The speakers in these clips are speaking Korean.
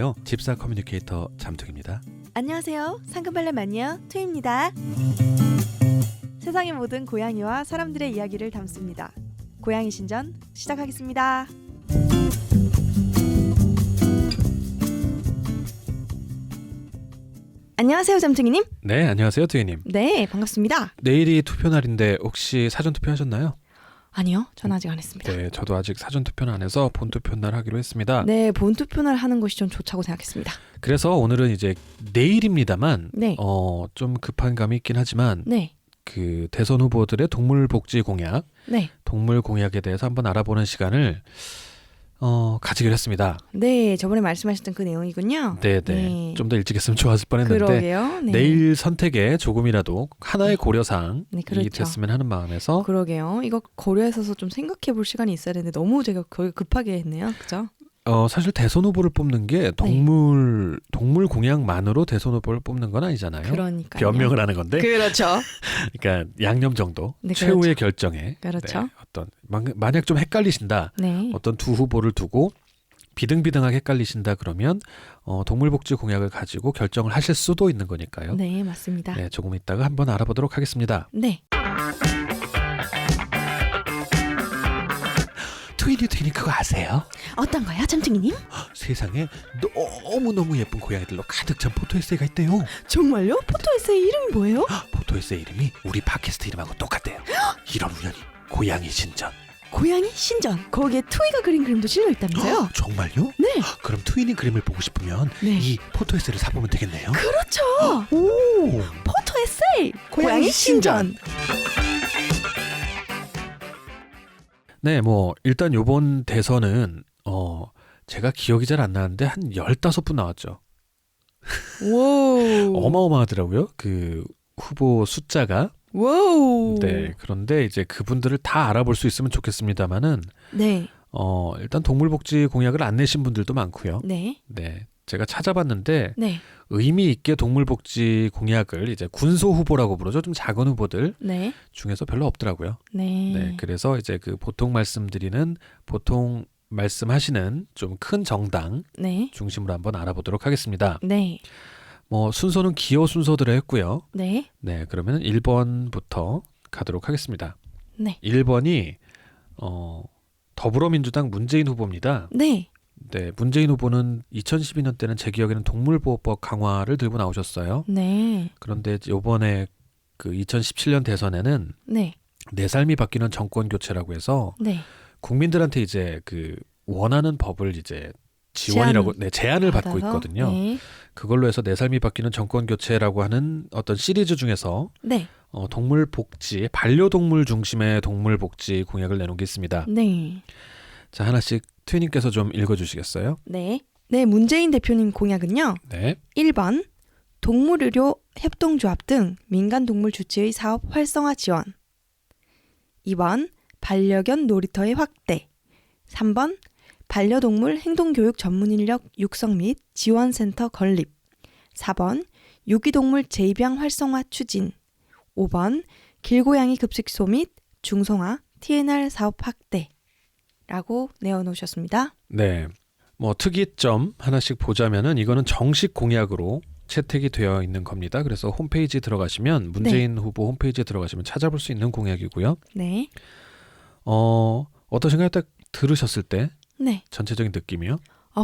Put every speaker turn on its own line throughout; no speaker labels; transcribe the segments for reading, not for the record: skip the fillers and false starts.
안녕하세요. 집사 커뮤니케이터 잠툭입니다.
안녕하세요. 상큼발레 마니아 투입니다. 세상의 모든 고양이와 사람들의 이야기를 담습니다. 고양이 신전 시작하겠습니다. 안녕하세요, 잠퉁이님.
네, 안녕하세요, 투이님.
네, 반갑습니다.
내일이 투표날인데 혹시 사전투표하셨나요?
아니요, 전 아직 안 했습니다.
네, 저도 아직 사전투표는 안 해서 본투표날 하기로 했습니다.
네, 본투표날 하는 것이 좀 좋다고 생각했습니다.
그래서 오늘은 이제 내일입니다만
네.
좀 급한 감이 있긴 하지만
네,
그 대선 후보들의 동물복지 공약,
네,
동물 공약에 대해서 한번 알아보는 시간을 가지기로 했습니다.
네, 저번에 말씀하셨던 그 내용이군요.
네. 좀 더 일찍 했으면 좋았을 뻔했는데
그러게요. 네.
내일 선택에 조금이라도 하나의 고려사항이
네, 그렇죠.
됐으면 하는 마음에서
그러게요. 이거 고려해서 좀 생각해볼 시간이 있어야 되는데 너무 제가 거의 급하게 했네요. 그죠?
사실 대선 후보를 뽑는 게 동물 공약만으로 대선 후보를 뽑는 건 아니잖아요.
그러니까요.
변명을 하는 건데.
그렇죠.
그러니까 양념 정도
네,
최후의 결정에
그렇죠.
네, 어떤 만약 좀 헷갈리신다.
네.
어떤 두 후보를 두고 비등비등하게 헷갈리신다 그러면 동물복지 공약을 가지고 결정을 하실 수도 있는 거니까요.
네, 맞습니다.
네, 조금 이따가 한번 알아보도록 하겠습니다.
네.
트윈이 그거 아세요?
어떤 거요, 잠퉁이님?
세상에 너무너무 예쁜 고양이들로 가득 찬 포토 에세이가 있대요.
정말요? 포토 에세이 이름이 뭐예요?
포토 에세이 이름이 우리 팟캐스트 이름하고 똑같대요. 이런 우연히 고양이 신전.
고양이 신전. 거기에 투이가 그린 그림도 실려 있다면서요?
정말요?
네.
그럼 트윈이 그림을 보고 싶으면
네.
이 포토 에세이를 사보면 되겠네요.
그렇죠.
오,
포토 에세이. 고양이 신전.
네, 일단 요번 대선은 제가 기억이 잘 안 나는데 한 15분 나왔죠.
오.
어마어마하더라고요. 그 후보 숫자가.
와우.
네, 그런데 이제 그분들을 다 알아볼 수 있으면 좋겠습니다만은
네.
일단 동물복지 공약을 안 내신 분들도 많고요.
네.
네, 제가 찾아봤는데
네.
의미 있게 동물복지 공약을 이제 군소 후보라고 부르죠. 좀 작은 후보들
네.
중에서 별로 없더라고요.
네.
네, 그래서 이제 그 보통 말씀하시는 좀 큰 정당
네.
중심으로 한번 알아보도록 하겠습니다.
네.
순서는 기호 순서대로 했고요.
네.
네, 그러면 1번부터 가도록 하겠습니다.
네.
1번이 더불어민주당 문재인 후보입니다.
네.
네, 문재인 후보는 2012년 때는 제 기억에는 동물보호법 강화를 들고 나오셨어요.
네.
그런데 이번에 그 2017년 대선에는
네.
내 삶이 바뀌는 정권 교체라고 해서
네.
국민들한테 이제 그 원하는 법을 이제 제안을 받고
받아서?
있거든요.
네.
그걸로 해서 내 삶이 바뀌는 정권 교체라고 하는 어떤 시리즈 중에서
네.
동물 복지, 반려동물 중심의 동물 복지 공약을 내놓은 게 있습니다.
네.
자, 하나씩 트위님께서 좀 읽어주시겠어요?
네. 네, 문재인 대표님 공약은요.
네.
1번 동물의료 협동조합 등 민간동물 주치의 사업 활성화 지원. 2번 반려견 놀이터의 확대. 3번 반려동물 행동교육 전문인력 육성 및 지원센터 건립. 4번 유기동물 재입양 활성화 추진. 5번 길고양이 급식소 및 중성화 TNR 사업 확대. 라고 내어놓으셨습니다.
네. 특이점 하나씩 보자면은 이거는 정식 공약으로 채택이 되어 있는 겁니다. 그래서 홈페이지 들어가시면 문재인 후보 홈페이지에 들어가시면 찾아볼 수 있는 공약이고요.
네.
어떠신가요? 딱 들으셨을 때
네.
전체적인 느낌이요?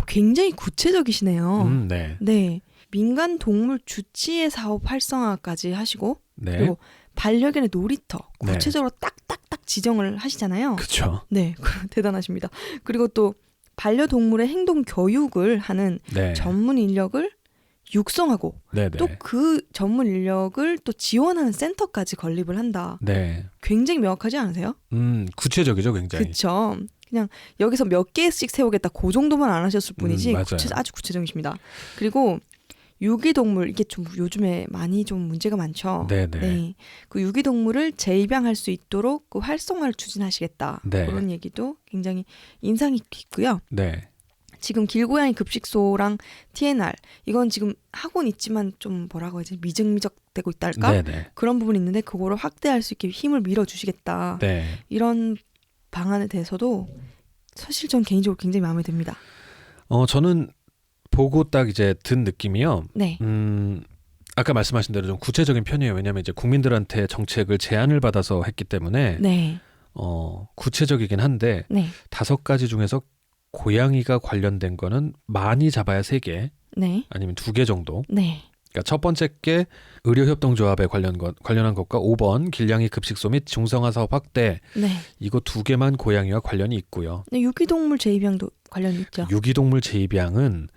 굉장히 구체적이시네요.
네.
네. 민간 동물 주치의 사업 활성화까지 하시고
네.
그리고 반려견의 놀이터
네.
구체적으로 딱딱딱 지정을 하시잖아요.
그렇죠.
네. 대단하십니다. 그리고 또 반려동물의 행동 교육을 하는
네.
전문 인력을 육성하고
네.
또 그 전문 인력을 또 지원하는 센터까지 건립을 한다.
네.
굉장히 명확하지 않으세요?
구체적이죠, 굉장히.
그렇죠. 그냥 여기서 몇 개씩 세우겠다 그 정도만 안 하셨을 뿐이지
맞아요.
아주 구체적이십니다. 그리고 유기동물 이게 좀 요즘에 많이 좀 문제가 많죠.
네네.
네. 그 유기동물을 재입양할 수 있도록 그 활성화를 추진하시겠다.
네.
그런 얘기도 굉장히 인상이 깊고요.
네.
지금 길고양이 급식소랑 TNR 이건 지금 하고는 있지만 좀 뭐라고 해야지 미적미적되고 있다 할까?
네네.
그런 부분이 있는데 그거를 확대할 수 있게 힘을 밀어주시겠다.
네.
이런 방안에 대해서도 사실 전 개인적으로 굉장히 마음에 듭니다.
저는 보고 딱 이제 든 느낌이요.
네.
아까 말씀하신 대로 좀 구체적인 편이에요. 왜냐하면 이제 국민들한테 정책을 제안을 받아서 했기 때문에
네.
구체적이긴 한데
네.
5가지 중에서 고양이가 관련된 거는 많이 잡아야 3개
네.
아니면 2개 정도.
네.
그러니까 첫 번째 게 의료협동조합에 관련한 것과 5번 길냥이 급식소 및 중성화 사업 확대
네.
이거 2개만 고양이와 관련이 있고요.
네. 유기동물 재입양도 관련이 있죠.
유기동물 재입양은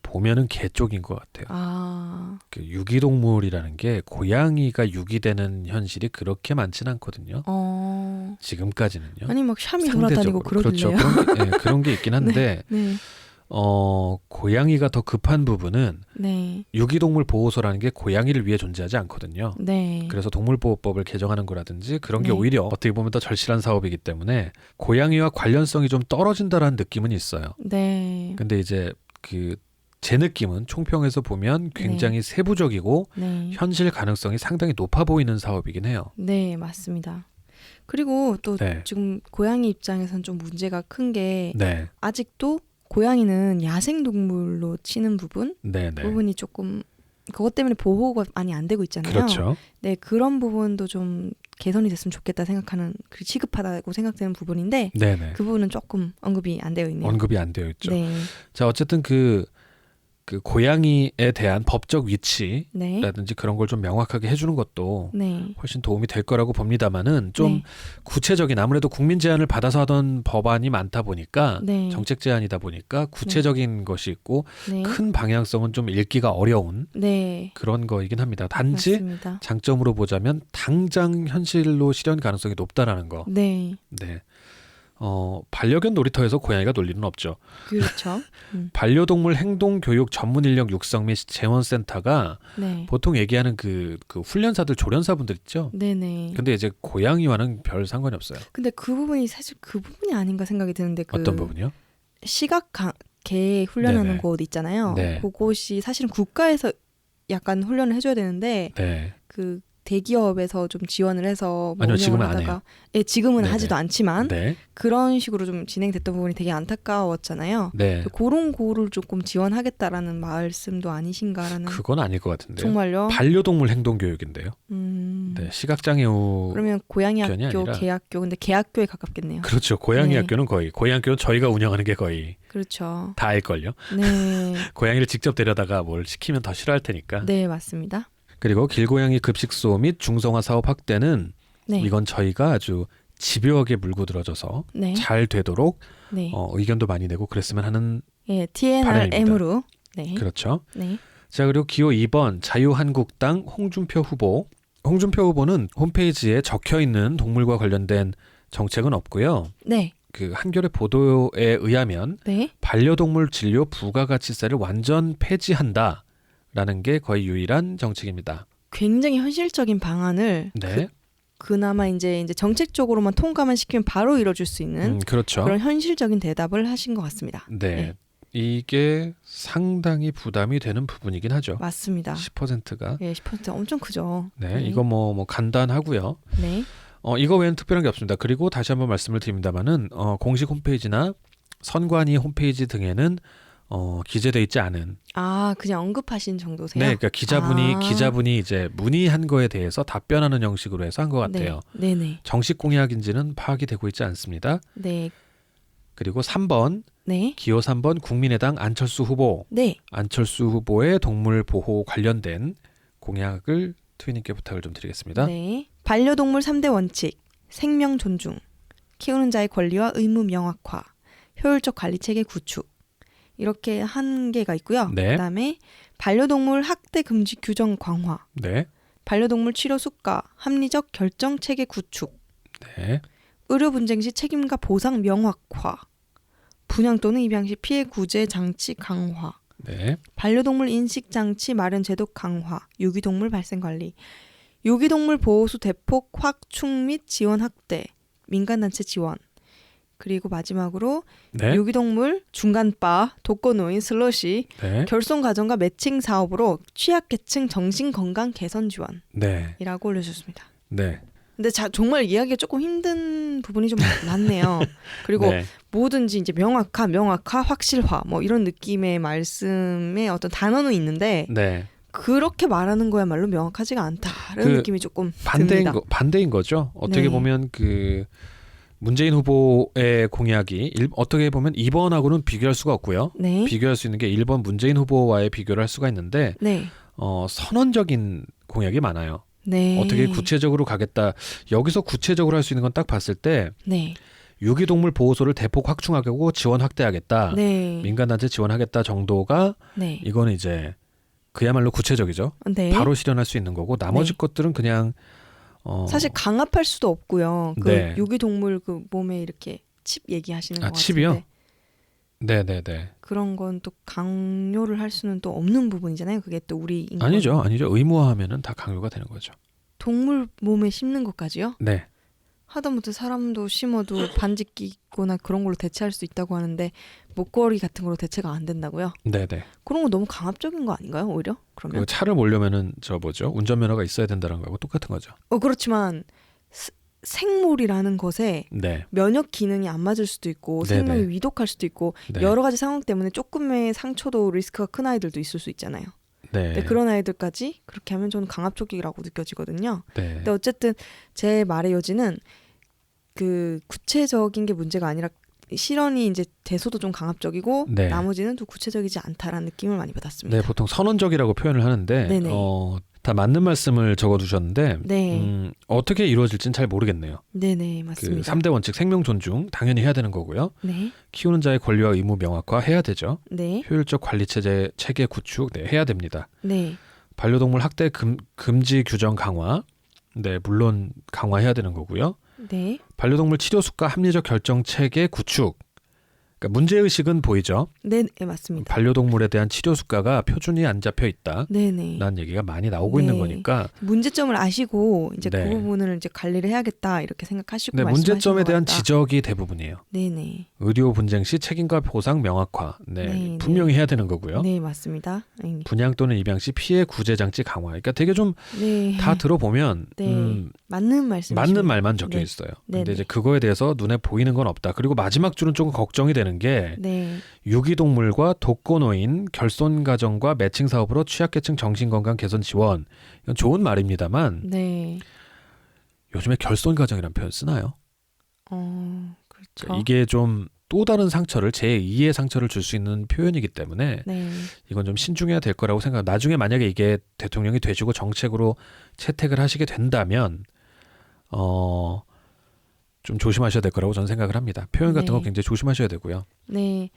보면은 개 쪽인 것 같아요.
아.
그 유기동물이라는 게 고양이가 유기되는 현실이 그렇게 많지는 않거든요. 지금까지는요.
아니 막 샴이
상대적으로.
돌아다니고 그러길래요.
그렇죠. 그런 게 있긴 한데
네.
고양이가 더 급한 부분은
네.
유기동물 보호소라는 게 고양이를 위해 존재하지 않거든요.
네.
그래서 동물보호법을 개정하는 거라든지 그런 게
네.
오히려 어떻게 보면 더 절실한 사업이기 때문에 고양이와 관련성이 좀 떨어진다라는 느낌은 있어요.
네.
근데 이제 제 느낌은 총평에서 보면 굉장히 세부적이고
네.
현실 가능성이 상당히 높아 보이는 사업이긴 해요.
네, 맞습니다. 그리고 또
네.
지금 고양이 입장에선 좀 문제가 큰 게
네.
아직도 고양이는 야생 동물로 치는
네.
부분이 조금 그것 때문에 보호가 많이 안 되고 있잖아요.
그렇죠.
네, 그런 부분도 좀 개선이 됐으면 좋겠다 생각하는 시급하다고 생각되는 부분인데
네네.
그 부분은 조금 언급이 안 되어 있네요.
언급이 안 되어 있죠.
네.
자, 어쨌든 그 고양이에 대한 법적 위치라든지
네.
그런 걸 좀 명확하게 해주는 것도
네.
훨씬 도움이 될 거라고 봅니다만은 좀
네.
구체적인 아무래도 국민 제안을 받아서 하던 법안이 많다 보니까
네.
정책 제안이다 보니까 구체적인 것이 있고
네.
큰 방향성은 좀 읽기가 어려운
네.
그런 거이긴 합니다. 단지
맞습니다.
장점으로 보자면 당장 현실로 실현 가능성이 높다라는 거.
네.
네. 반려견 놀이터에서 고양이가 놀 일은 없죠.
그렇죠.
반려동물 행동 교육 전문 인력 육성 및 재원센터가
네.
보통 얘기하는 그 훈련사들 조련사분들 있죠.
네네.
근데 이제 고양이와는 별 상관이 없어요.
근데 그 부분이 사실 그 부분이 아닌가 생각이 드는데
어떤 부분이요?
시각계 훈련하는
네네.
곳 있잖아요.
네.
그곳이 사실은 국가에서 약간 훈련을 해줘야 되는데
네.
그 대기업에서 좀 지원을 해서 뭐
아니요,
운영을
지금은 안
하다가
해요.
예, 지금은
네네.
하지도 않지만
네.
그런 식으로 좀 진행됐던 부분이 되게 안타까웠잖아요.
네.
그런 거를 조금 지원하겠다라는 말씀도 아니신가라는.
그건 아닐 것 같은데요.
정말요?
반려동물 행동 교육인데요. 네. 시각장애우
그러면 고양이
견이
학교,
아니라.
개학교, 근데 개학교에 가깝겠네요.
그렇죠. 고양이
네.
학교는 고양이 학교는 저희가 운영하는 게 거의
그렇죠.
다일걸요.
네,
고양이를 직접 데려다가 뭘 시키면 더 싫어할 테니까.
네 맞습니다.
그리고 길고양이 급식소 및 중성화 사업 확대는
네,
이건 저희가 아주 집요하게 물고 들어줘서
네,
잘 되도록
네,
의견도 많이 내고 그랬으면 하는
예, TNRM으로, 네,
그렇죠.
네,
자, 그리고 기호 2번 자유한국당 홍준표 후보. 홍준표 후보는 홈페이지에 적혀 있는 동물과 관련된 정책은 없고요.
네,
그 한겨레 보도에 의하면
네,
반려동물 진료 부가가치세를 완전 폐지한다라는 게 거의 유일한 정책입니다.
굉장히 현실적인 방안을
네,
그나마 이제 정책적으로만 통과만 시키면 바로 이뤄줄 수 있는
그렇죠.
그런 현실적인 대답을 하신 것 같습니다.
네.
네.
이게 상당히 부담이 되는 부분이긴 하죠.
맞습니다.
10%가.
예, 10% 엄청 크죠.
네, 이거 뭐 간단하고요.
네,
이거 외에는 특별한 게 없습니다. 그리고 다시 한번 말씀을 드립니다만은 공식 홈페이지나 선관위 홈페이지 등에는 기재돼 있지 않은.
그냥 언급하신 정도세요?
네, 그러니까 기자분이 이제 문의한 거에 대해서 답변하는 형식으로 해서 한 것 같아요.
네, 네,
정식 공약인지는 파악이 되고 있지 않습니다.
네,
그리고 3번
네,
기호 3번 국민의당 안철수 후보.
네,
안철수 후보의 동물 보호 관련된 공약을 트위님께 부탁을 좀 드리겠습니다.
네. 반려동물 3대 원칙, 생명 존중, 키우는 자의 권리와 의무 명확화, 효율적 관리 체계 구축 이렇게 한 개가 있고요.
네.
그다음에 반려동물 학대 금지 규정 강화,
네,
반려동물 치료 수가, 합리적 결정 체계 구축,
네,
의료 분쟁 시 책임과 보상 명확화, 분양 또는 입양 시 피해 구제 장치 강화,
네,
반려동물 인식 장치 마련 제도 강화, 유기동물 발생 관리, 유기동물 보호수 대폭 확충 및 지원 확대, 민간단체 지원, 그리고 마지막으로
네,
유기동물 중간바, 독거노인 슬러시,
네,
결손 가정과 매칭 사업으로 취약계층 정신건강 개선 지원이라고
네,
올려주셨습니다.
네.
근데 정말 이야기가 조금 힘든 부분이 좀 많네요. 그리고
네.
뭐든지 이제 명확화, 확실화 뭐 이런 느낌의 말씀의 어떤 단어는 있는데
네.
그렇게 말하는 거야말로 명확하지가 않다라는
그
느낌이 조금 듭니다.
반대인 거죠. 어떻게
네.
보면 그 문재인 후보의 공약이 어떻게 보면 2번하고는 비교할 수가 없고요.
네.
비교할 수 있는 게 1번 문재인 후보와의 비교를 할 수가 있는데
네.
선언적인 공약이 많아요.
네.
어떻게 구체적으로 가겠다. 여기서 구체적으로 할 수 있는 건 딱 봤을 때
네.
유기동물 보호소를 대폭 확충하고 지원 확대하겠다.
네.
민간단체 지원하겠다 정도가
네.
이거는 이제 그야말로 구체적이죠.
네.
바로 실현할 수 있는 거고 나머지
네.
것들은 그냥
사실 강압할 수도 없고요. 그
네.
유기동물 그 몸에 이렇게 칩 얘기하시는 것
칩이요?
같은데
네네네.
그런 건 또 강요를 할 수는 또 없는 부분이잖아요. 그게 또 우리 인권
아니죠. 의무화하면은 다 강요가 되는 거죠.
동물 몸에 심는 것까지요?
네.
하다못해 사람도 심어도 반지 끼거나 그런 걸로 대체할 수 있다고 하는데 목걸이 같은 걸로 대체가 안 된다고요?
네네.
그런 거 너무 강압적인 거 아닌가요? 오히려? 그러면?
그 차를 몰려면은 운전면허가 있어야 된다는 거하고 똑같은 거죠.
그렇지만 생물이라는 것에
네.
면역 기능이 안 맞을 수도 있고
네네.
생명이 위독할 수도 있고
네.
여러 가지 상황 때문에 조금의 상처도 리스크가 큰 아이들도 있을 수 있잖아요.
네.
근데 그런 아이들까지 그렇게 하면 저는 강압적이라고 느껴지거든요.
네.
근데 어쨌든 제 말의 요지는 그 구체적인 게 문제가 아니라 실현이 이제 돼서도 좀 강압적이고
네.
나머지는 또 구체적이지 않다라는 느낌을 많이 받았습니다.
네, 보통 선언적이라고 표현을 하는데
네네.
다 맞는 말씀을 적어두셨는데
네.
어떻게 이루어질지는 잘 모르겠네요.
네네
그
맞습니다.
3대 원칙 생명 존중 당연히 해야 되는 거고요.
네.
키우는 자의 권리와 의무 명확화 해야 되죠.
네.
효율적 관리 체계 구축 해야 됩니다.
네.
반려동물 학대 금지 규정 강화. 네, 물론 강화해야 되는 거고요.
네.
반려동물 치료 수가 합리적 결정 체계 구축. 그러니까 문제 의식은 보이죠.
네, 맞습니다.
반려동물에 대한 치료 수가가 표준이 안 잡혀 있다.
네네.
라는 얘기가 많이 나오고
네.
있는 거니까.
문제점을 아시고 이제
네.
그 부분을 이제 관리를 해야겠다 이렇게 생각하시고
네,
말씀하신
문제점에
것
대한
같다.
지적이 대부분이에요.
네네.
의료 분쟁 시 책임과 보상 명확화. 네,
네,
분명히 해야 되는 거고요.
네 맞습니다. 네.
분양 또는 입양 시 피해 구제 장치 강화. 그러니까 되게 좀 다
네.
들어보면
네. 맞는 말씀.
맞는 말만 적혀
네.
있어요.
네,
근데
네.
이제 그거에 대해서 눈에 보이는 건 없다. 그리고 마지막 줄은 조금 걱정이 되는 게
네.
유기동물과 독거노인 결손 가정과 매칭 사업으로 취약계층 정신건강 개선 지원. 이건 좋은 말입니다만
네.
요즘에 결손 가정이라는 표현 쓰나요?
그렇죠.
그러니까 이게 좀 또 다른 상처를 제2의 상처를 줄 수 있는 표현이기 때문에
네.
이건 좀 신중해야 될 거라고 생각합니다. 나중에 만약에 이게 대통령이 되시고 정책으로 채택을 하시게 된다면 좀 조심하셔야 될 거라고 저는 생각을 합니다. 표현 같은
네.
거 굉장히 조심하셔야 되고요.
네.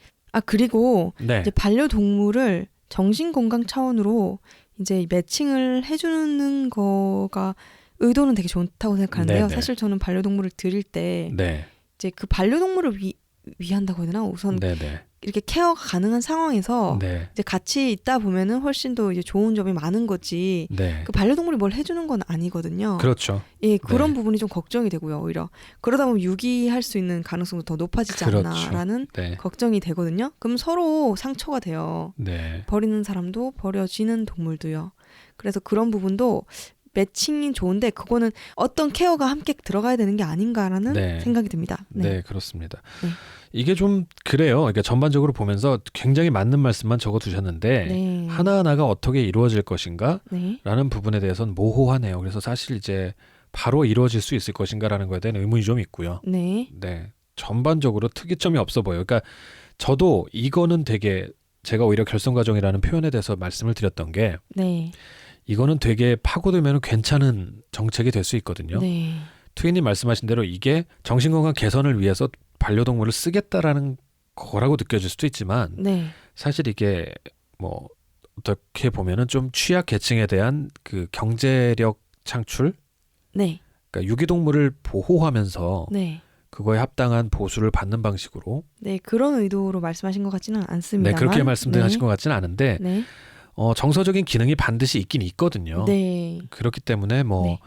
그리고
네.
이제 반려동물을 정신건강 차원으로 이제 매칭을 해주는 거가 의도는 되게 좋다고 생각하는데요.
네네.
사실 저는 반려동물을 드릴 때
네.
이제 그 반려동물을 위한다고 해야 되나? 우선
네네.
이렇게 케어가 가능한 상황에서
네.
이제 같이 있다 보면은 훨씬 더 이제 좋은 점이 많은 거지.
네.
그 반려동물이 뭘 해주는 건 아니거든요.
그렇죠.
예, 그런
네.
부분이 좀 걱정이 되고요. 오히려 그러다 보면 유기할 수 있는 가능성도 더 높아지지
그렇죠.
않나라는
네.
걱정이 되거든요. 그럼 서로 상처가 돼요.
네.
버리는 사람도 버려지는 동물도요. 그래서 그런 부분도 매칭이 좋은데 그거는 어떤 케어가 함께 들어가야 되는 게 아닌가라는
네.
생각이 듭니다.
네, 그렇습니다.
네.
이게 좀 그래요. 그러니까 전반적으로 보면서 굉장히 맞는 말씀만 적어 두셨는데
네.
하나하나가 어떻게 이루어질 것인가?
네.
라는 부분에 대해서는 모호하네요. 그래서 사실 이제 바로 이루어질 수 있을 것인가라는 거에 대한 의문이 좀 있고요.
네.
네. 전반적으로 특이점이 없어 보여요. 그러니까 저도 이거는 되게 제가 오히려 결손가정이라는 표현에 대해서 말씀을 드렸던 게
네.
이거는 되게 파고들면 괜찮은 정책이 될 수 있거든요.
네.
투이님 말씀하신 대로 이게 정신건강 개선을 위해서 반려동물을 쓰겠다라는 거라고 느껴질 수도 있지만
네.
사실 이게 뭐 어떻게 보면은 좀 취약 계층에 대한 그 경제력 창출,
네.
그러니까 유기동물을 보호하면서
네.
그거에 합당한 보수를 받는 방식으로
네. 그런 의도로 말씀하신 것 같지는 않습니다.
네, 그렇게 말씀하신 것 같지는 않은데
네.
정서적인 기능이 반드시 있긴 있거든요.
네.
그렇기 때문에 뭐
네.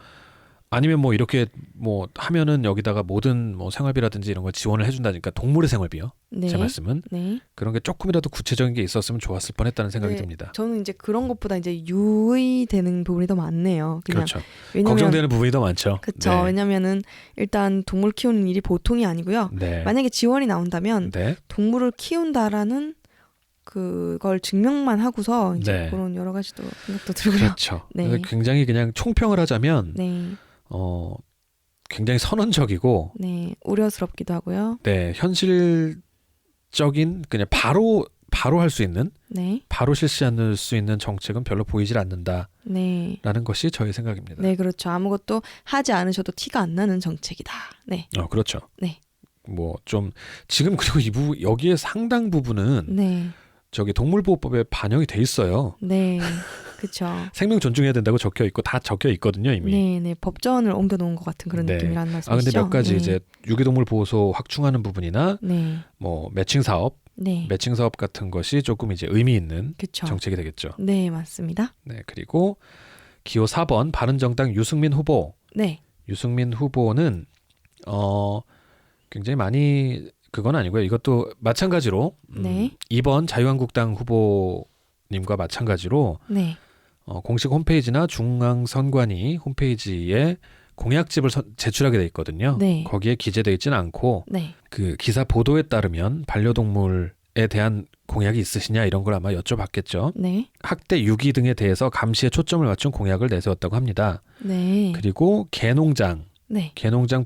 아니면 뭐 이렇게 뭐 하면은 여기다가 모든 뭐 생활비라든지 이런 걸 지원을 해준다니까 동물의 생활비요.
네.
제 말씀은
네.
그런 게 조금이라도 구체적인 게 있었으면 좋았을 뻔했다는 생각이
네,
듭니다.
저는 이제 그런 것보다 이제 유의되는 부분이 더 많네요. 그냥
그렇죠.
왜냐면
걱정되는 부분이 더 많죠.
그렇죠.
네.
왜냐면은 일단 동물 키우는 일이 보통이 아니고요.
네.
만약에 지원이 나온다면
네.
동물을 키운다라는 그걸 증명만 하고서 이제
네.
그런 여러 가지 또 생각도 들고요.
그렇죠.
네.
그래서 굉장히 그냥 총평을 하자면
네,
굉장히 선언적이고
네, 우려스럽기도 하고요.
네, 현실적인 그냥 바로 할 수 있는
네,
바로 실시할 수 있는 정책은 별로 보이질 않는다라는
네,
것이 저의 생각입니다.
네, 그렇죠. 아무것도 하지 않으셔도 티가 안 나는 정책이다. 네,
그렇죠.
네.
뭐 좀 지금 그리고 여기에 상당 부분은
네,
저기 동물보호법에 반영이 돼 있어요.
네, 그렇죠.
생명 존중해야 된다고 적혀 있고 다 적혀 있거든요 이미.
네, 네, 법전을 옮겨놓은 것 같은 그런
네.
느낌이라는 말씀이시죠?
근데 몇 가지
네.
이제 유기동물 보호소 확충하는 부분이나
네,
뭐 매칭 사업 같은 것이 조금 이제 의미 있는
그렇죠.
정책이 되겠죠.
네, 맞습니다.
네, 그리고 기호 4번 바른정당 유승민 후보.
네,
유승민 후보는 굉장히 많이 그건 아니고요. 이것도 마찬가지로
네.
2번 자유한국당 후보님과 마찬가지로
네,
공식 홈페이지나 중앙선관위 홈페이지에 공약집을 제출하게 돼 있거든요.
네.
거기에 기재되어 있지는 않고
네,
그 기사 보도에 따르면 반려동물에 대한 공약이 있으시냐 이런 걸 아마 여쭤봤겠죠.
네,
학대, 유기 등에 대해서 감시에 초점을 맞춘 공약을 내세웠다고 합니다.
네,
그리고 개농장
네,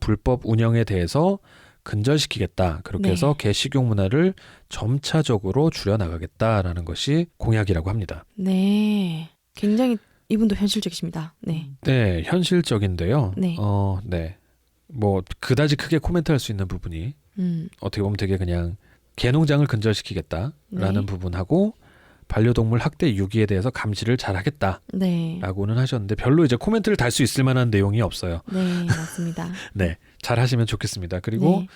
불법 운영에 대해서 근절시키겠다. 그렇게
네.
해서 개식용 문화를 점차적으로 줄여나가겠다라는 것이 공약이라고 합니다.
네. 굉장히 이분도 현실적이십니다. 네,
네, 현실적인데요.
네.
네. 뭐 그다지 크게 코멘트할 수 있는 부분이 어떻게 보면 되게 그냥 개농장을 근절시키겠다라는
네.
부분하고 반려동물 학대 유기에 대해서 감시를 잘하겠다라고는
네,
하셨는데 별로 이제 코멘트를 달 수 있을 만한 내용이 없어요.
네, 맞습니다.
네, 잘 하시면 좋겠습니다. 그리고
네,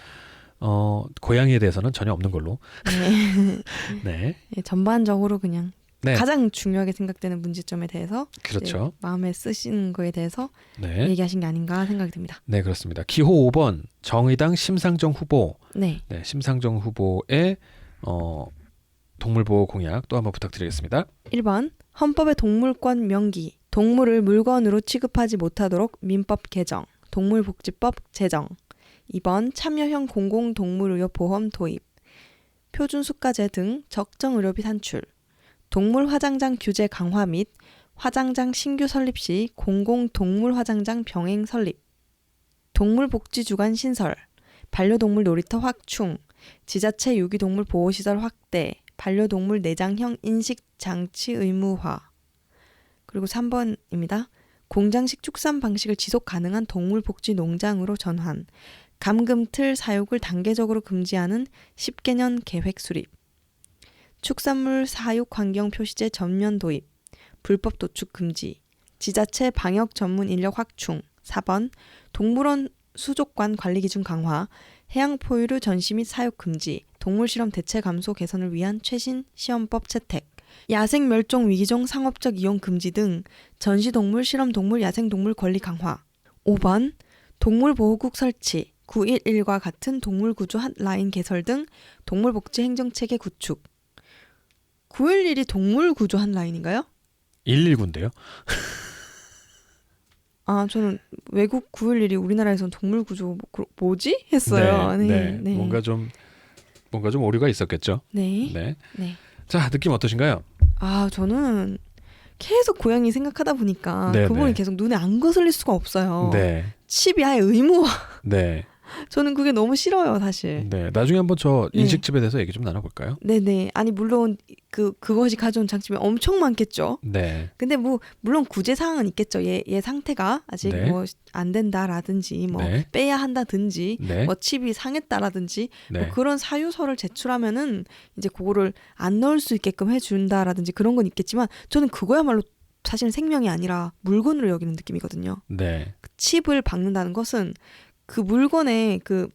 고양이에 대해서는 전혀 없는 걸로.
네.
네,
네, 전반적으로 그냥
네,
가장 중요하게 생각되는 문제점에 대해서
그렇죠.
이제 마음에 쓰시는 거에 대해서
네,
얘기하신 게 아닌가 생각이 듭니다.
네 그렇습니다. 기호 5번 정의당 심상정 후보.
네,
네, 심상정 후보의 동물보호 공약 또 한번 부탁드리겠습니다.
1번 헌법의 동물권 명기 동물을 물건으로 취급하지 못하도록 민법 개정 동물복지법 제정 2번 참여형 공공동물의료보험 도입 표준수가제 등 적정 의료비 산출 동물 화장장 규제 강화 및 화장장 신규 설립 시 공공동물 화장장 병행 설립 동물복지주간 신설 반려동물 놀이터 확충 지자체 유기동물 보호시설 확대 반려동물 내장형 인식장치 의무화 그리고 3번입니다. 공장식 축산 방식을 지속 가능한 동물복지 농장으로 전환 감금틀 사육을 단계적으로 금지하는 10개년 계획 수립 축산물 사육 환경 표시제 전면 도입 불법 도축 금지 지자체 방역 전문 인력 확충 4번 동물원 수족관 관리 기준 강화 해양 포유류 전시 및 사육 금지 동물 실험 대체 감소 개선을 위한 최신 시험법 채택 야생 멸종 위기종 상업적 이용 금지 등 전시동물 실험동물 야생동물 권리 강화 5번 동물보호국 설치 911과 같은 동물구조 핫라인 개설 등 동물복지 행정체계 구축 911이 동물구조 핫라인인가요?
119인데요.
아 저는 외국 911이 우리나라에서는 동물구조 뭐지? 했어요.
네. 뭔가 좀 오류가 있었겠죠.
네.
네.
네.
자, 느낌 어떠신가요?
아 저는 계속 고양이 생각하다 보니까
네,
그 부분이
네.
계속 눈에 안 거슬릴 수가 없어요.
네.
칩이 아예 의무화.
네.
저는 그게 너무 싫어요, 사실.
네. 나중에 한번 저
네.
인식집에 대해서 얘기 좀 나눠볼까요?
네네. 아니 물론 그것이 가져온 장점이 엄청 많겠죠.
네.
근데 뭐 물론 구제 사항은 있겠죠. 얘 상태가 아직
네.
뭐 안 된다라든지 뭐
네.
빼야 한다든지
네.
뭐 칩이 상했다라든지
네.
뭐 그런 사유서를 제출하면은 이제 그거를 안 넣을 수 있게끔 해준다라든지 그런 건 있겠지만 저는 그거야말로 사실은 생명이 아니라 물건으로 여기는 느낌이거든요.
네.
그 칩을 박는다는 것은 그 물건에 그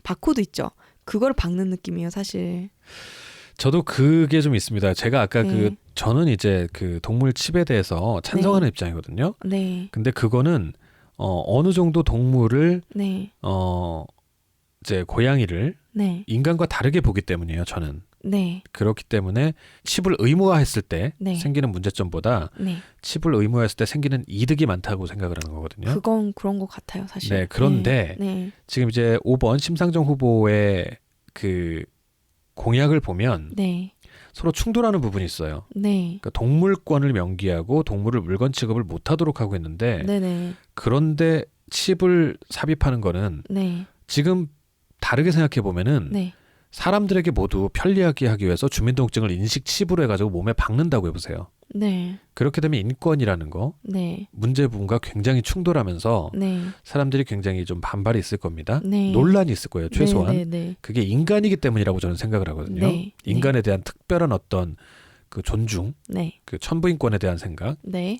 바코드 있죠. 그걸 박는 느낌이에요, 사실.
저도 그게 좀 있습니다. 제가 아까
네.
저는 이제 그 동물 칩에 대해서 찬성하는 입장이거든요.
네.
근데 그거는 어느 정도 동물을
네.
이제 고양이를
네.
인간과 다르게 보기 때문이에요. 저는.
네.
그렇기 때문에 칩을 의무화했을 때
네.
생기는 문제점보다
네.
칩을 의무화했을 때 생기는 이득이 많다고 생각을 하는 거거든요.
그건 그런 것 같아요, 사실.
네, 그런데
네.
지금 이제 5번 심상정 후보의 그 공약을 보면
네.
서로 충돌하는 부분이 있어요.
네.
그러니까 동물권을 명기하고 동물을 물건 취급을 못하도록 하고 있는데
네. 네.
그런데 칩을 삽입하는 거는
네.
지금 다르게 생각해 보면은
네.
사람들에게 모두 편리하게 하기 위해서 주민등록증을 인식 칩으로 해가지고 몸에 박는다고 해보세요.
네.
그렇게 되면 인권이라는 거
네.
문제 부분과 굉장히 충돌하면서
네.
사람들이 굉장히 좀 반발이 있을 겁니다.
네.
논란이 있을 거예요. 최소한.
네. 네.
그게 인간이기 때문이라고 저는 생각을 하거든요.
네.
인간에 대한 특별한 어떤 그 존중,
네.
그 천부인권에 대한 생각.
네.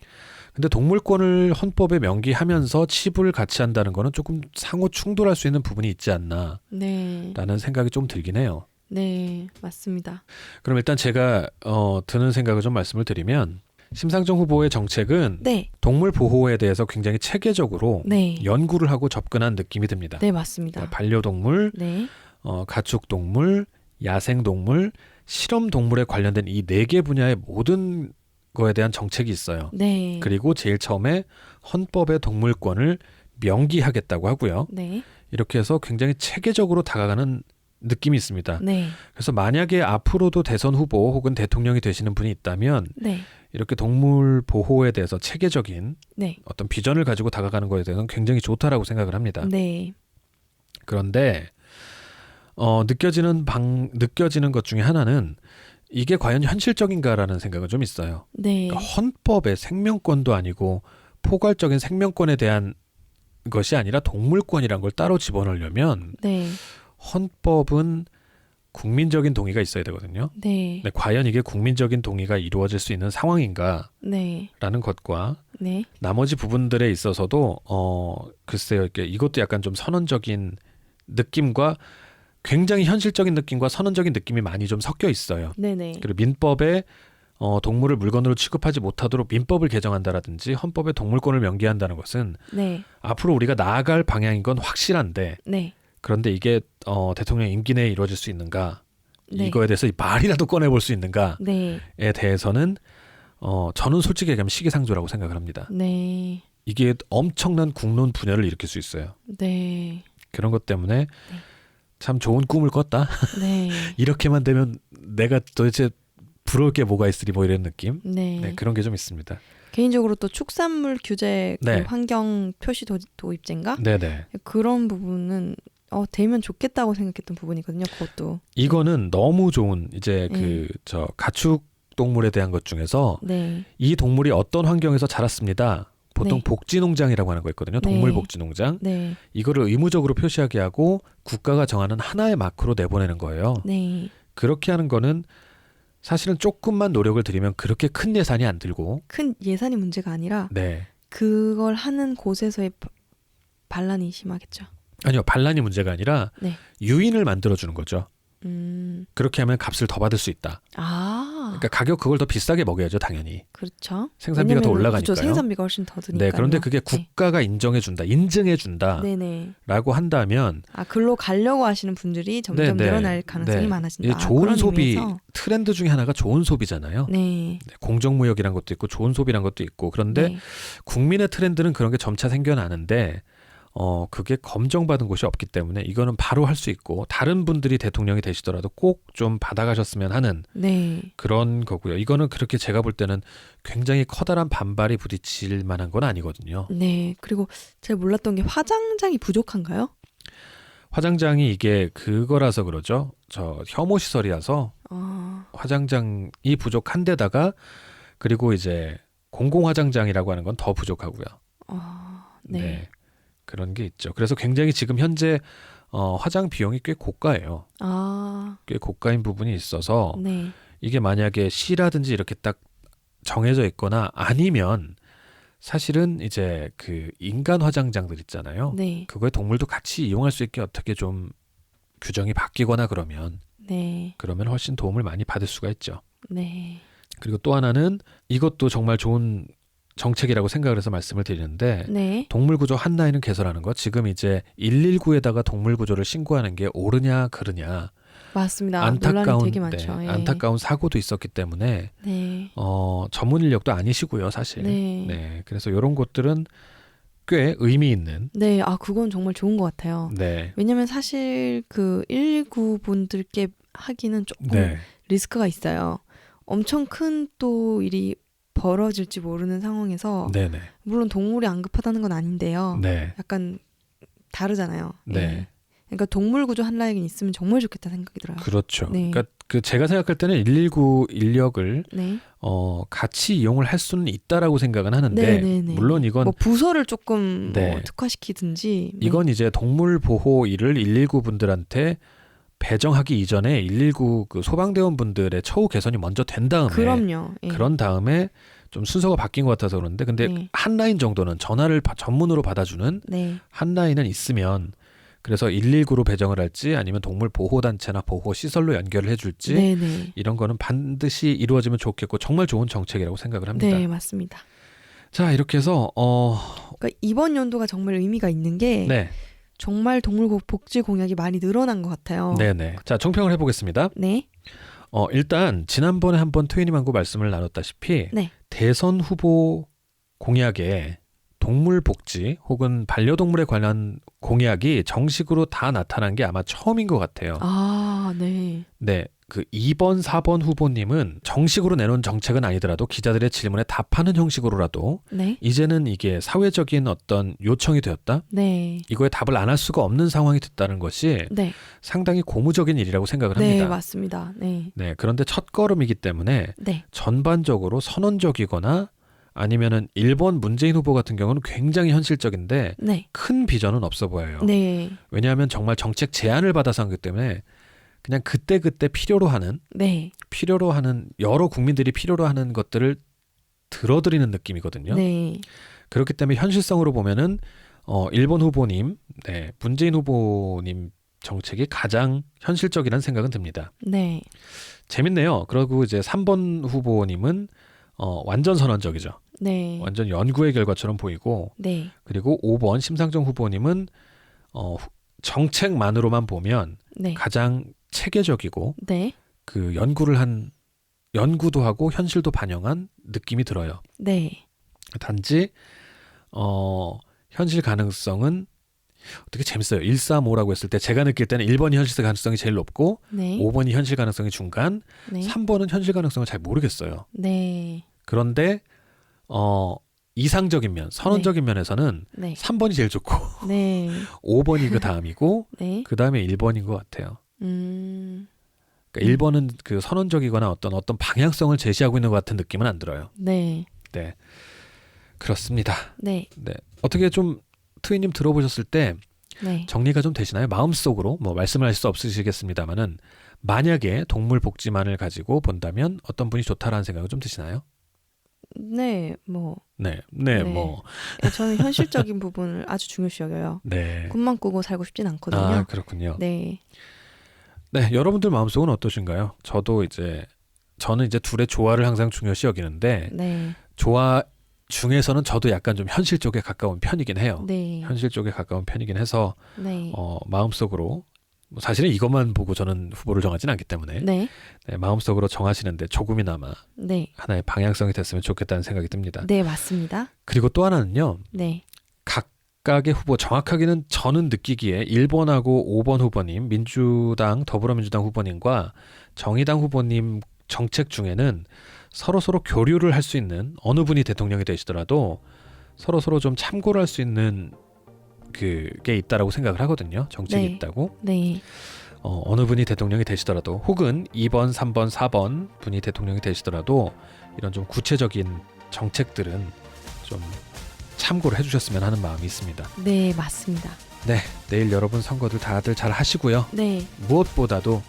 근데 동물권을 헌법에 명기하면서 칩을 같이 한다는 거는 조금 상호 충돌할 수 있는 부분이 있지 않나라는
네.
생각이 좀 들긴 해요.
네. 맞습니다.
그럼 일단 제가 드는 생각을 좀 말씀을 드리면 심상정 후보의 정책은
네.
동물 보호에 대해서 굉장히 체계적으로
네.
연구를 하고 접근한 느낌이 듭니다.
네, 맞습니다.
그러니까 반려동물,
네.
가축동물, 야생동물, 실험동물에 관련된 이 4개 분야의 모든 거에 대한 정책이 있어요.
네.
그리고 제일 처음에 헌법의 동물권을 명기하겠다고 하고요.
네.
이렇게 해서 굉장히 체계적으로 다가가는 느낌이 있습니다.
네.
그래서 만약에 앞으로도 대선 후보 혹은 대통령이 되시는 분이 있다면
네.
이렇게 동물 보호에 대해서 체계적인
네.
어떤 비전을 가지고 다가가는 거에 대해서는 굉장히 좋다라고 생각을 합니다.
네.
그런데 느껴지는 것 중에 하나는 이게 과연 현실적인가라는 생각은 좀 있어요.
네.
그러니까 헌법에 생명권도 아니고 포괄적인 생명권에 대한 것이 아니라 동물권이란 걸 따로 집어넣으려면
네.
헌법은 국민적인 동의가 있어야 되거든요.
네.
근데 과연 이게 국민적인 동의가 이루어질 수 있는 상황인가라는
네.
것과
네.
나머지 부분들에 있어서도 글쎄요, 이것도 약간 좀 선언적인 느낌과 굉장히 현실적인 느낌과 선언적인 느낌이 많이 좀 섞여 있어요.
네네.
그리고 민법에 동물을 물건으로 취급하지 못하도록 민법을 개정한다라든지 헌법에 동물권을 명기한다는 것은
네.
앞으로 우리가 나아갈 방향인 건 확실한데
네.
그런데 이게 대통령 임기 내에 이루어질 수 있는가
네.
이거에 대해서 말이라도 꺼내볼 수 있는가에
네.
대해서는 저는 솔직히 얘기하면 시기상조라고 생각을 합니다.
네.
이게 엄청난 국론 분열을 일으킬 수 있어요.
네.
그런 것 때문에 참 좋은 꿈을 꿨다.
네.
이렇게만 되면 내가 도대체 부러울 게 뭐가 있으리 뭐 이런 느낌.
네.
네, 그런 게 좀 있습니다.
개인적으로 또 축산물 규제 그
네.
환경 표시 도입제인가?
네네.
그런 부분은 되면 좋겠다고 생각했던 부분이거든요. 그것도.
이거는 너무 좋은 이제 가축 동물에 대한 것 중에서
네.
이 동물이 어떤 환경에서 자랐습니다. 보통
네.
복지농장이라고 하는 거 있거든요.
네.
동물복지농장.
네.
이거를 의무적으로 표시하게 하고 국가가 정하는 하나의 마크로 내보내는 거예요.
네.
그렇게 하는 거는 사실은 조금만 노력을 들이면 그렇게 큰 예산이 안 들고
큰 예산이 문제가 아니라
네.
그걸 하는 곳에서의 반란이 심하겠죠.
아니요. 반란이 문제가 아니라
네.
유인을 만들어주는 거죠. 그렇게 하면 값을 더 받을 수 있다. 그러니까 가격 그걸 더 비싸게 먹여야죠. 당연히.
그렇죠.
생산비가 더 올라가니까요.
그렇죠. 생산비가 훨씬 더 드니까요.
네, 그런데 그게 국가가 인증해준다.
네네.
라고 한다면
글로 가려고 하시는 분들이 점점
네,
늘어날 가능성이
네.
많아진다.
이게 좋은
그런
소비
의미에서.
트렌드 중에 하나가 좋은 소비잖아요.
네.
네, 공정무역이란 것도 있고 좋은 소비란 것도 있고 그런데
네.
국민의 트렌드는 그런 게 점차 생겨나는데 그게 검증받은 곳이 없기 때문에 이거는 바로 할 수 있고 다른 분들이 대통령이 되시더라도 꼭 좀 받아가셨으면 하는
네.
그런 거고요. 이거는 그렇게 제가 볼 때는 굉장히 커다란 반발이 부딪힐 만한 건 아니거든요.
네. 그리고 제가 몰랐던 게 화장장이 부족한가요?
화장장이 이게 그거라서 그러죠. 저 혐오 시설이라서 화장장이 부족한 데다가 그리고 이제 공공 화장장이라고 하는 건 더 부족하고요.
네.
그런 게 있죠. 그래서 굉장히 지금 현재 화장 비용이 꽤 고가예요. 꽤 고가인 부분이 있어서
네.
이게 만약에 시라든지 이렇게 딱 정해져 있거나 아니면 사실은 이제 그 인간 화장장들 있잖아요.
네.
그거에 동물도 같이 이용할 수 있게 어떻게 좀 규정이 바뀌거나 그러면 훨씬 도움을 많이 받을 수가 있죠.
네.
그리고 또 하나는 이것도 정말 좋은 정책이라고 생각을 해서 말씀을 드리는데
네.
동물구조 한 라인은 개설하는 거 지금 이제 119에다가 동물구조를 신고하는 게 옳으냐 그르냐
맞습니다. 논란이 되게 많죠. 예.
안타까운 사고도 있었기 때문에
네.
전문 인력도 아니시고요 사실.
네.
그래서 이런 것들은 꽤 의미 있는.
네, 그건 정말 좋은 것 같아요.
네.
왜냐면 사실 그 119 분들께 하기는 조금
네.
리스크가 있어요. 엄청 큰 또 일이 벌어질지 모르는 상황에서
네네.
물론 동물이 안 급하다는 건 아닌데요.
네.
약간 다르잖아요.
네.
예. 그러니까 동물 구조 한 라인 있으면 정말 좋겠다 생각이 들어요.
그렇죠.
네.
그러니까 그 제가 생각할 때는 119 인력을
네.
같이 이용을 할 수는 있다라고 생각은 하는데
네네네.
물론 이건
뭐 부서를 조금
네.
뭐 특화시키든지. 네.
이건 이제 동물 보호 일을 119 분들한테 배정하기 이전에 119 그 소방대원 분들의 처우 개선이 먼저 된 다음에
그럼요. 예.
그런 다음에 좀 순서가 바뀐 것 같아서 그러는데 근데
네.
한 라인 정도는 전화를 전문으로 받아주는
네.
한 라인은 있으면 그래서 119로 배정을 할지 아니면 동물 보호 단체나 보호 시설로 연결을 해줄지
네네.
이런 거는 반드시 이루어지면 좋겠고 정말 좋은 정책이라고 생각을 합니다.
네, 맞습니다.
자 이렇게 해서
그러니까 이번 연도가 정말 의미가 있는 게
네,
정말 동물 복지 공약이 많이 늘어난 것 같아요.
네네. 자 총평을 해보겠습니다.
네.
일단 지난번에 한번 트윈님하고 말씀을 나눴다시피
네.
대선 후보 공약에 동물 복지 혹은 반려동물에 관한 공약이 정식으로 다 나타난 게 아마 처음인 것 같아요.
네.
네, 그 2번, 4번 후보님은 정식으로 내놓은 정책은 아니더라도 기자들의 질문에 답하는 형식으로라도
네.
이제는 이게 사회적인 어떤 요청이 되었다.
네.
이거에 답을 안 할 수가 없는 상황이 됐다는 것이
네.
상당히 고무적인 일이라고 생각을
네,
합니다.
맞습니다. 네.
네, 그런데 첫 걸음이기 때문에
네.
전반적으로 선언적이거나 아니면은 1번 문재인 후보 같은 경우는 굉장히 현실적인데
네.
큰 비전은 없어 보여요.
네.
왜냐하면 정말 정책 제안을 받아서 하기 때문에 그냥 그때그때 필요로 하는 여러 국민들이 필요로 하는 것들을 들어드리는 느낌이거든요.
네.
그렇기 때문에 현실성으로 보면은 1번 후보님, 네, 문재인 후보님 정책이 가장 현실적이라는 생각은 듭니다.
네.
재밌네요. 그리고 이제 3번 후보님은 완전 선언적이죠.
네.
완전 연구의 결과처럼 보이고
네.
그리고 5번 심상정 후보님은 정책만으로만 보면
네.
가장 체계적이고
네.
그 연구도 하고 현실도 반영한 느낌이 들어요.
네.
단지 현실 가능성은 되게 재밌어요. 135라고 했을 때 제가 느낄 때는 1번이 현실 가능성이 제일 높고
네.
5번이 현실 가능성이 중간,
네.
3번은 현실 가능성을 잘 모르겠어요.
네.
그런데 이상적인 면, 선언적인 면에서는
네.
3번이 제일 좋고
네.
5번이 그 다음이고
네.
그 다음에 1번인 것 같아요.
음.
그러니까 1번은 그 선언적이거나 어떤 방향성을 제시하고 있는 것 같은 느낌은 안 들어요.
네.
네, 그렇습니다.
네.
네, 어떻게 좀 트윈님 들어보셨을 때
네.
정리가 좀 되시나요? 마음속으로 뭐 말씀을 하실 수 없으시겠습니다만은 만약에 동물 복지만을 가지고 본다면 어떤 분이 좋다라는 생각은 좀 드시나요?
네. 뭐
네,
네.
뭐,
저는 현실적인 부분을 아주 중요시 여겨요.
네.
꿈만 꾸고 살고 싶진 않거든요.
그렇군요.
네.
네, 여러분들 마음속은 어떠신가요? 저는 이제 둘의 조화를 항상 중요시 여기는데
네.
조화 중에서는 저도 약간 좀 현실 쪽에 가까운 편이긴 해요.
네.
현실 쪽에 가까운 편이긴 해서
네.
마음속으로 사실은 이것만 보고 저는 후보를 정하진 않기 때문에
네.
네, 마음속으로 정하시는데 조금이나마
네.
하나의 방향성이 됐으면 좋겠다는 생각이 듭니다.
네, 맞습니다.
그리고 또 하나는요.
네.
각각의 후보 정확하게는 저는 느끼기에 1번하고 5번 후보님, 민주당, 더불어민주당 후보님과 정의당 후보님 정책 중에는 서로 교류를 할 수 있는 어느 분이 대통령이 되시더라도 서로 좀 참고를 할 수 있는 그게 있다라고 생각을 하거든요. 정책이
네.
있다고.
네.
어느 분이 대통령이 되시더라도 혹은 2번, 3번, 4번 분이 대통령이 되시더라도 이런 좀 구체적인 정책들은 좀 참고를 해주셨으면 하는 마음이 있습니다.
네, 맞습니다.
네, 내일 여러분 선거들 다들 잘 하시고요.
네.
무엇보다도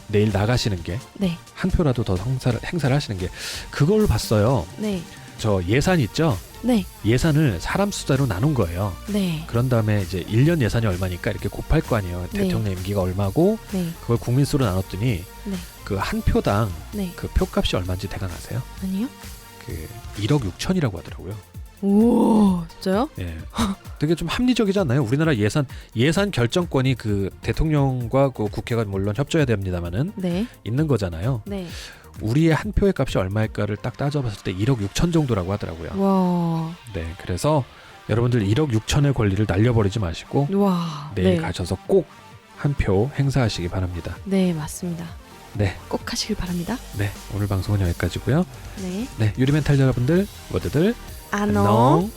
내일 나가시는 게
네.
한 표라도 더 행사를 하시는 게 그걸 봤어요.
네.
저 예산 있죠?
네.
예산을 사람 숫자로 나눈 거예요.
네.
그런 다음에 이제 1년 예산이 얼마니까 이렇게 곱할 거 아니에요.
네.
대통령 임기가 얼마고
네.
그걸 국민 수로 나눴더니
네.
그 한 표당
네.
그 표값이 얼마인지 대강 아세요?
아니요?
그 1억 6천이라고 하더라고요.
오, 진짜요?
예. 되게 좀 합리적이지 않나요? 우리나라 예산 결정권이 그 대통령과 그 국회가 물론 협조해야 됩니다만은
네.
있는 거잖아요.
네.
우리의 한 표의 값이 얼마일까를 딱 따져봤을 때 1억 6천 정도라고 하더라고요.
와.
네, 그래서 여러분들 1억 6천의 권리를 날려버리지 마시고
와.
내일
네.
가셔서 꼭 한 표 행사하시기 바랍니다.
네, 맞습니다.
네,
꼭 하시길 바랍니다.
네, 오늘 방송은 여기까지고요.
네.
네, 유리멘탈 여러분들 모두들
안녕.
안녕.